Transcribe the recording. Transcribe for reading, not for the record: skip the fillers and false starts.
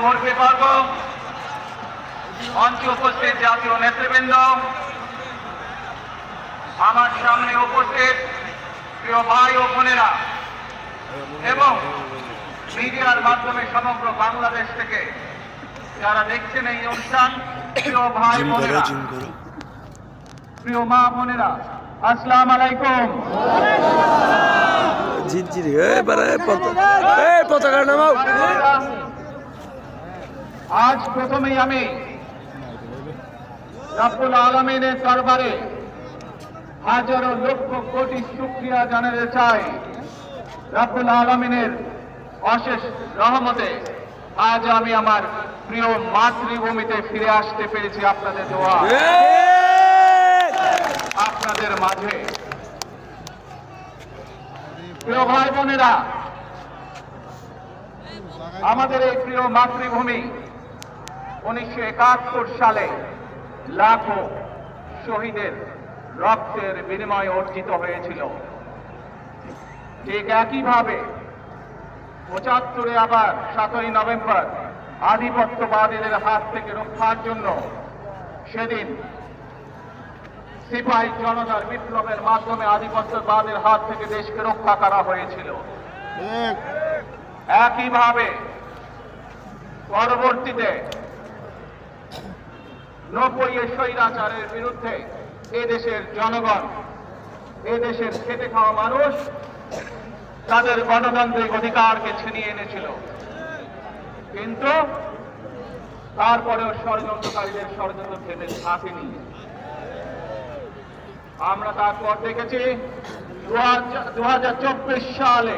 মুরব্বীবর্গ, মঞ্চে উপস্থিত জাতীয় নেতৃবৃন্দ, আমার সামনে উপস্থিত প্রিয় ভাই ও বোনেরা এবং মিডিয়ার মাধ্যমে সমগ্র বাংলাদেশ থেকে যারা দেখছেন এই অনুষ্ঠান, প্রিয় ভাই বোনেরা, প্রিয় মা বোনেরা, আসসালামু আলাইকুম। আজ প্রথমেই আমি রব্বুল আলামিনের দরবারে হাজারো লক্ষ কোটি শুকরিয়া জানাতে চাই। রব্বুল আলামিনের অশেষ রহমতে আজ আমি আমার প্রিয় মাতৃভূমিতে ফিরে আসতে পেরেছি আপনাদের দোয়া, আপনাদের মাঝে। প্রিয় ভাই বোনেরা, আমাদের এই প্রিয় মাতৃভূমি 1971 সালে লাখো শহীদের রক্তের বিনিময়ে অর্জিত হয়েছিল। ঠিক একইভাবে 75-এ আবার 7ই নভেম্বর আধিপত্যবাদীদের হাত থেকে রক্ষার জন্য সেদিন সিপাহী জনতার বিপ্লবের মাধ্যমে আধিপত্যবাদের হাত থেকে দেশকে রক্ষা করা হয়েছিল। একইভাবে পরবর্তীতে 90-এর স্বৈরাচারের বিরুদ্ধে এদেশের জনগণ, এদেশের খেটে খাওয়া মানুষ তাদের গণতান্ত্রিক অধিকারকে ছিনিয়ে এনেছিল, কিন্তু তারপরেও ষড়যন্ত্রকারীদের ষড়যন্ত্র থেমে থাকেনি। আমরা তারপর দেখেছি 2024 সালে